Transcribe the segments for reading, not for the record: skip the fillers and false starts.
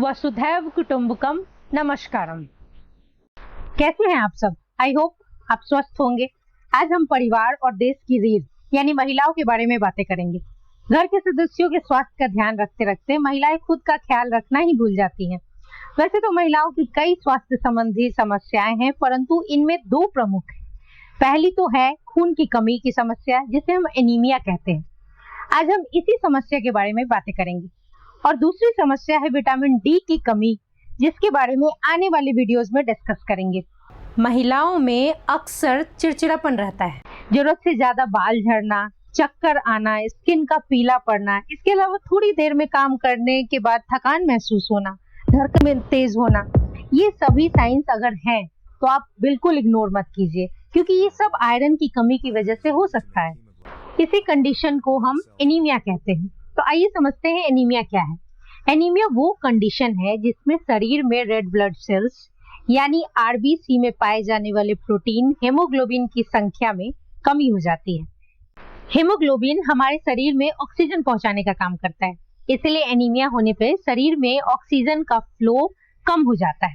वसुधैव कुटुंबकम। नमस्कारम। कैसे हैं आप सब? आई होप आप स्वस्थ होंगे। आज हम परिवार और देश की रीढ़ यानी महिलाओं के बारे में बातें करेंगे। घर के सदस्यों के स्वास्थ्य का ध्यान रखते रखते महिलाएं खुद का ख्याल रखना ही भूल जाती हैं। वैसे तो महिलाओं की कई स्वास्थ्य संबंधी समस्याएं हैं, परंतु इनमें दो प्रमुख हैं। पहली तो है खून की कमी की समस्या, जिसे हम एनीमिया कहते हैं। आज हम इसी समस्या के बारे में बातें करेंगे। और दूसरी समस्या है विटामिन डी की कमी, जिसके बारे में आने वाले वीडियोस में डिस्कस करेंगे। महिलाओं में अक्सर चिड़चिड़ापन रहता है, जरूरत से ज्यादा बाल झड़ना, चक्कर आना, स्किन का पीला पड़ना, इसके अलावा थोड़ी देर में काम करने के बाद थकान महसूस होना, धड़कन में तेज होना। ये सभी साइंस अगर हैं तो आप बिल्कुल इग्नोर मत कीजिए, क्योंकि ये सब आयरन की कमी की वजह से हो सकता है। इसी कंडीशन को हम एनीमिया कहते हैं। तो आइए समझते हैं एनीमिया क्या है। एनीमिया वो कंडीशन है जिसमें शरीर में रेड ब्लड सेल्स यानी आरबीसी में पाए जाने वाले प्रोटीन हेमोग्लोबिन की संख्या में कमी हो जाती है। हेमोग्लोबिन हमारे शरीर में ऑक्सीजन पहुंचाने का काम करता है, इसलिए एनीमिया होने पर शरीर में ऑक्सीजन का फ्लो कम हो जाता है,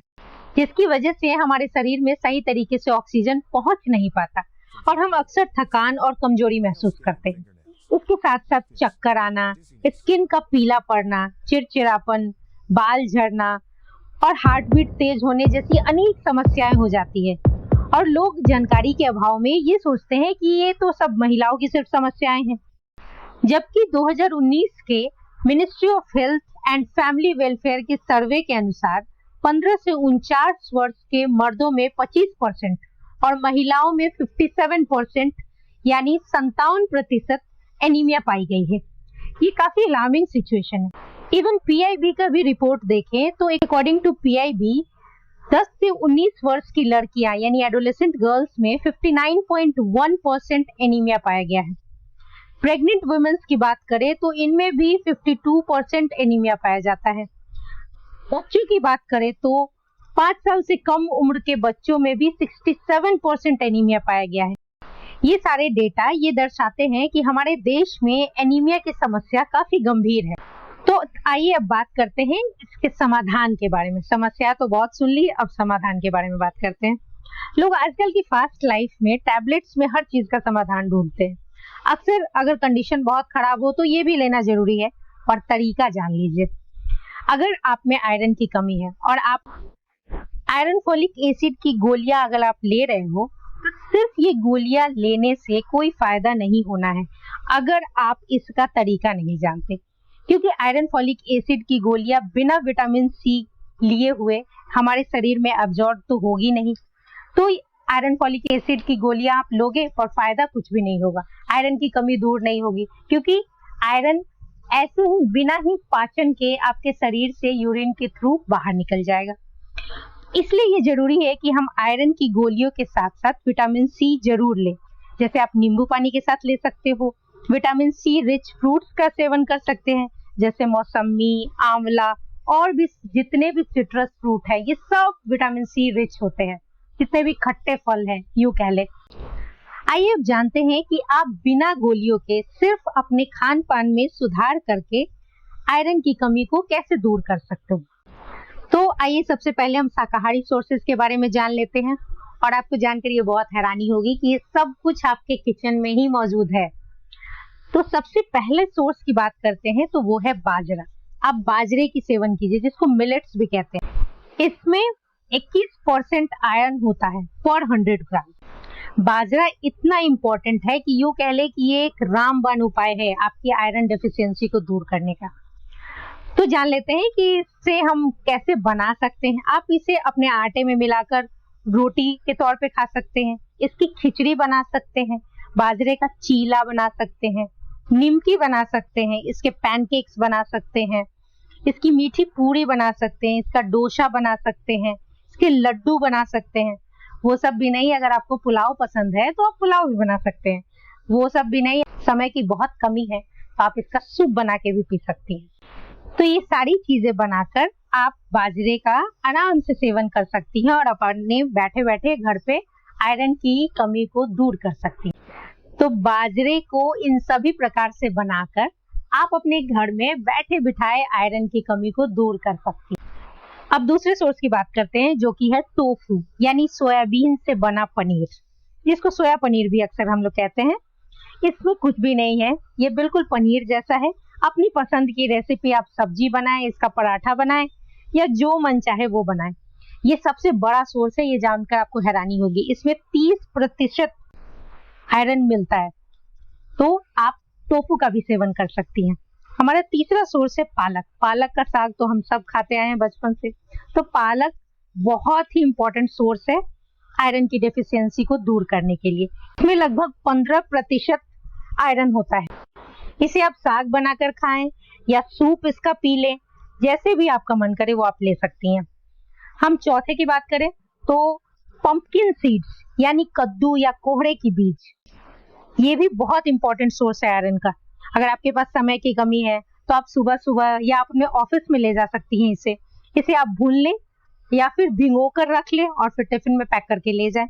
जिसकी वजह से हमारे शरीर में सही तरीके से ऑक्सीजन पहुंच नहीं पाता और हम अक्सर थकान और कमजोरी महसूस करते हैं। इसके साथ साथ चक्कर आना, स्किन का पीला पड़ना, चिड़चिड़ापन, बाल झड़ना और हार्ट बीट तेज होने जैसी अनेक समस्याएं हो जाती है। और लोग जानकारी के अभाव में ये सोचते हैं कि ये तो सब महिलाओं की सिर्फ समस्याएं हैं, जबकि 2019 के ministry of health and family welfare के सर्वे के अनुसार 15 से 49 वर्ष के मर्दों में 25% और महिलाओं में 57% यानी 57% एनीमिया पाई गई है। ये काफी अलार्मिंग सिचुएशन है। इवन पीआईबी का भी रिपोर्ट देखें तो अकॉर्डिंग टू पीआईबी 10 से 19 वर्ष की लड़कियां यानी एडोलेसेंट गर्ल्स में 59.1% एनीमिया पाया गया है। प्रेग्नेंट वुमेन्स की बात करें तो इनमें भी 52% एनीमिया पाया जाता है। बच्चों की बात करें तो 5 साल से कम उम्र के बच्चों में भी 67% एनीमिया पाया गया है। ये सारे डेटा ये दर्शाते हैं कि हमारे देश में एनीमिया की समस्या काफी गंभीर है। तो आइए अब बात करते हैं इसके समाधान के बारे में। समस्या तो बहुत सुन ली, अब समाधान के बारे में बात करते हैं। लोग आजकल की फास्ट लाइफ में टैबलेट्स में हर चीज का समाधान ढूंढते हैं। अक्सर अगर कंडीशन बहुत खराब हो तो ये भी लेना जरूरी है, और तरीका जान लीजिए। अगर आप में आयरन की कमी है और आप आयरन फोलिक एसिड की गोलियां अगर आप ले रहे हो, तो सिर्फ ये गोलियां लेने से कोई फायदा नहीं होना है अगर आप इसका तरीका नहीं जानते, क्योंकि आयरन फोलिक एसिड की गोलियां बिना विटामिन सी लिए हुए हमारे शरीर में अब्जॉर्ब तो होगी नहीं। तो आयरन फोलिक एसिड की गोलियां आप लोगे और फायदा कुछ भी नहीं होगा, आयरन की कमी दूर नहीं होगी, क्योंकि आयरन ऐसे ही बिना ही पाचन के आपके शरीर से यूरिन के थ्रू बाहर निकल जाएगा। इसलिए ये जरूरी है कि हम आयरन की गोलियों के साथ साथ विटामिन सी जरूर लें। जैसे आप नींबू पानी के साथ ले सकते हो, विटामिन सी रिच फ्रूट्स का सेवन कर सकते हैं, जैसे मौसमी, आंवला और भी जितने भी सिट्रस फ्रूट है, ये सब विटामिन सी रिच होते हैं। जितने भी खट्टे फल हैं यूं कह ले। आइए अब जानते हैं कि आप बिना गोलियों के सिर्फ अपने खान पान में सुधार करके आयरन की कमी को कैसे दूर कर सकते हो। तो आइए सबसे पहले हम शाकाहारी सोर्सेज के बारे में जान लेते हैं, और आपको जानकर ये बहुत हैरानी होगी कि ये सब कुछ आपके किचन में ही मौजूद है। तो सबसे पहले सोर्स की बात करते हैं तो वो है बाजरा। आप बाजरे की सेवन कीजिए, जिसको मिलेट्स भी कहते हैं। इसमें 21% आयरन होता है पर 100 ग्राम। बाजरा इतना इंपॉर्टेंट है कि यूं कह ले कि ये एक रामबाण उपाय है आपकी आयरन डेफिशिएंसी को दूर करने का। तो जान लेते हैं कि इससे हम कैसे बना सकते हैं। आप इसे अपने आटे में मिलाकर रोटी के तौर पे खा सकते हैं, इसकी खिचड़ी बना सकते हैं, बाजरे का चीला बना सकते हैं, निमकी बना सकते हैं, इसके पैनकेक्स बना सकते हैं, इसकी मीठी पूरी बना सकते हैं, इसका डोसा बना सकते हैं, इसके लड्डू बना सकते हैं। वो सब भी नहीं, अगर आपको पुलाव पसंद है तो आप पुलाव भी बना सकते हैं। वो सब भी नहीं, समय की बहुत कमी है तो आप इसका सूप बना के भी पी सकती हैं। तो ये सारी चीजें बनाकर आप बाजरे का आराम से सेवन कर सकती हैं और अपने बैठे बैठे घर पे आयरन की कमी को दूर कर सकती हैं। तो बाजरे को इन सभी प्रकार से बनाकर आप अपने घर में बैठे बिठाए आयरन की कमी को दूर कर सकती हैं। अब दूसरे सोर्स की बात करते हैं जो कि है टोफू यानी सोयाबीन से बना पनीर, जिसको सोया पनीर भी अक्सर हम लोग कहते हैं। इसमें कुछ भी नहीं है, ये बिल्कुल पनीर जैसा है। अपनी पसंद की रेसिपी आप सब्जी बनाएं, इसका पराठा बनाएं या जो मन चाहे वो बनाएं। ये सबसे बड़ा सोर्स है, ये जानकर आपको हैरानी होगी। इसमें 30% आयरन मिलता है, तो आप टोफू का भी सेवन कर सकती हैं। हमारा तीसरा सोर्स है पालक। पालक का साग तो हम सब खाते आए हैं बचपन से, तो पालक बहुत ही इंपॉर्टेंट सोर्स है आयरन की डेफिशिएंसी को दूर करने के लिए। इसमें लगभग 15% आयरन होता है। इसे आप साग बनाकर खाएं या सूप इसका पी लें, जैसे भी आपका मन करे वो आप ले सकती हैं। हम चौथे की बात करें तो पंपकिन सीड्स यानी कद्दू या कोहड़े की बीज, ये भी बहुत इंपॉर्टेंट सोर्स है आयरन का। अगर आपके पास समय की कमी है तो आप सुबह सुबह या अपने ऑफिस में ले जा सकती हैं। इसे आप भून लें या फिर भिगो कर रख लें और फिर टिफिन में पैक करके ले जाएं,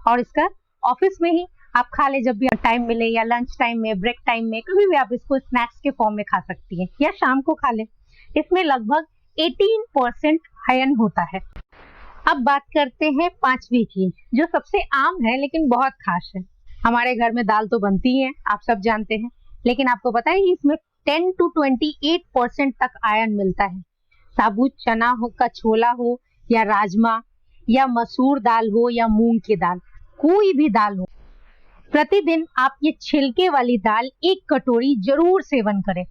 और इसका ऑफिस में ही आप खा ले जब भी टाइम मिले, या लंच टाइम में, ब्रेक टाइम में, कभी भी आप इसको स्नैक्स के फॉर्म में खा सकती हैं या शाम को खा लें। इसमें लगभग 18% आयरन होता है। अब बात करते हैं पांचवी चीज जो सबसे आम है लेकिन बहुत खास है। हमारे घर में दाल तो बनती है, आप सब जानते हैं, लेकिन आपको पता है इसमें 10 to 28% तक आयरन मिलता है। साबुत चना हो का छोला हो या राजमा या मसूर दाल हो या मूंग की दाल, कोई भी दाल हो, प्रतिदिन आप ये छिलके वाली दाल 1 कटोरी जरूर सेवन करें,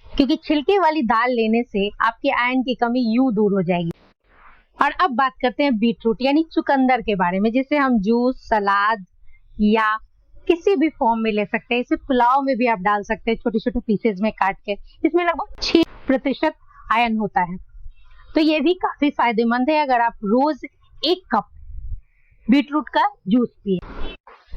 क्योंकि छिलके वाली दाल लेने से आपके आयरन की कमी यूं दूर हो जाएगी। और अब बात करते हैं बीटरूट यानी चुकंदर के बारे में, जिसे हम जूस, सलाद या किसी भी फॉर्म में ले सकते हैं। इसे पुलाव में भी आप डाल सकते हैं छोटे छोटे पीसेज में काट के। इसमें लगभग 6% आयरन होता है, तो ये भी काफी फायदेमंद है अगर आप रोज 1 कप बीटरूट का जूस पिए।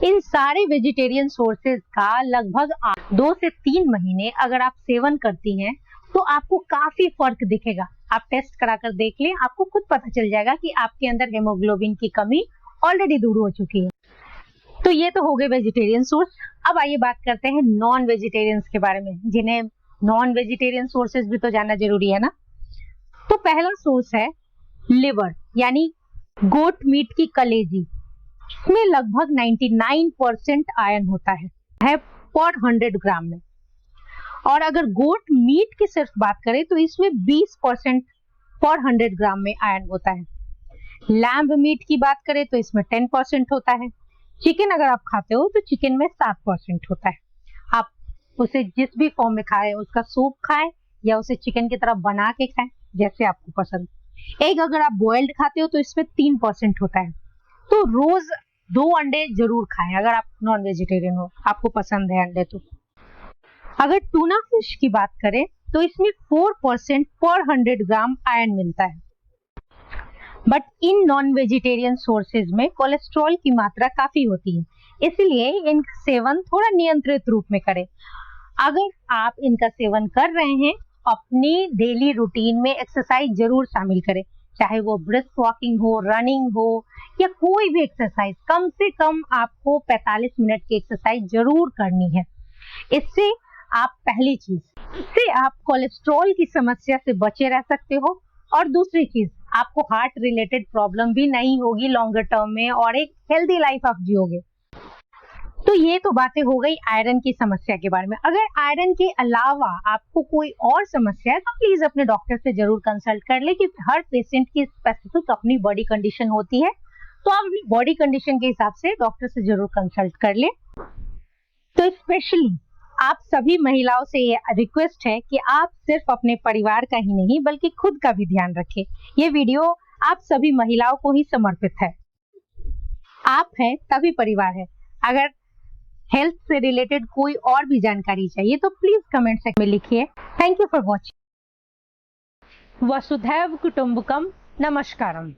इन सारे वेजिटेरियन सोर्सेज का लगभग 2 से 3 महीने अगर आप सेवन करती हैं तो आपको काफी फर्क दिखेगा। आप टेस्ट कराकर देख लें, आपको खुद पता चल जाएगा कि आपके अंदर हेमोग्लोबिन की कमी ऑलरेडी दूर हो चुकी है। तो ये तो हो गए वेजिटेरियन सोर्स। अब आइए बात करते हैं नॉन वेजिटेरियंस के बारे में, जिन्हें नॉन वेजिटेरियन सोर्सेज भी तो जानना जरूरी है ना। तो पहला सोर्स है लिवर यानी गोट मीट की कलेजी। इसमें लगभग 99% आयरन होता है पर 100 ग्राम में। और अगर गोट मीट की सिर्फ बात करें तो इसमें 20% पर 100 ग्राम में आयरन होता है। लैम्ब मीट की बात करें तो इसमें 10% होता है। चिकन अगर आप खाते हो तो चिकन में 7% होता है। आप उसे जिस भी फॉर्म में खाएं, उसका सूप खाएं या उसे चिकन की तरह बना के खाएं, जैसे आपको पसंद। एग अगर आप बॉइल्ड खाते हो तो इसमें 3% होता है। तो रोज 2 अंडे जरूर खाएं अगर आप नॉन वेजिटेरियन हो, आपको पसंद है अंडे तो। अगर टूना फिश की बात करें तो इसमें 4% पर 100 ग्राम आयरन मिलता है। But in non vegetarian sources में कोलेस्ट्रॉल की मात्रा काफी होती है, इसलिए इनका सेवन थोड़ा नियंत्रित रूप में करें। अगर आप इनका सेवन कर रहे हैं, अपनी डेली रूटीन में एक्सरसाइज जरूर शामिल करें, चाहे वो ब्रिस्क वॉकिंग हो, रनिंग हो या कोई भी एक्सरसाइज। कम से कम आपको 45 मिनट की एक्सरसाइज जरूर करनी है। इससे आप पहली चीज, इससे आप कोलेस्ट्रॉल की समस्या से बचे रह सकते हो, और दूसरी चीज आपको हार्ट रिलेटेड प्रॉब्लम भी नहीं होगी लॉन्गर टर्म में, और एक हेल्दी लाइफ आप जियोगे। तो ये तो बातें हो गई आयरन की समस्या के बारे में। अगर आयरन के अलावा आपको कोई और समस्या है तो प्लीज अपने डॉक्टर से जरूर कंसल्ट कर ले, क्योंकि हर पेशेंट की स्पेसिफिक अपनी बॉडी कंडीशन होती है। तो आप अपनी बॉडी कंडीशन के हिसाब से डॉक्टर से जरूर कंसल्ट कर ले। तो स्पेशली आप सभी महिलाओं से ये रिक्वेस्ट है कि आप सिर्फ अपने परिवार का ही नहीं बल्कि खुद का भी ध्यान रखें। ये वीडियो आप सभी महिलाओं को ही समर्पित है। आप हैं तभी परिवार है। अगर हेल्थ से रिलेटेड कोई और भी जानकारी चाहिए तो प्लीज कमेंट सेक्शन में लिखिए। Thank you for watching. वसुधैव कुटुंबकम। नमस्कारम।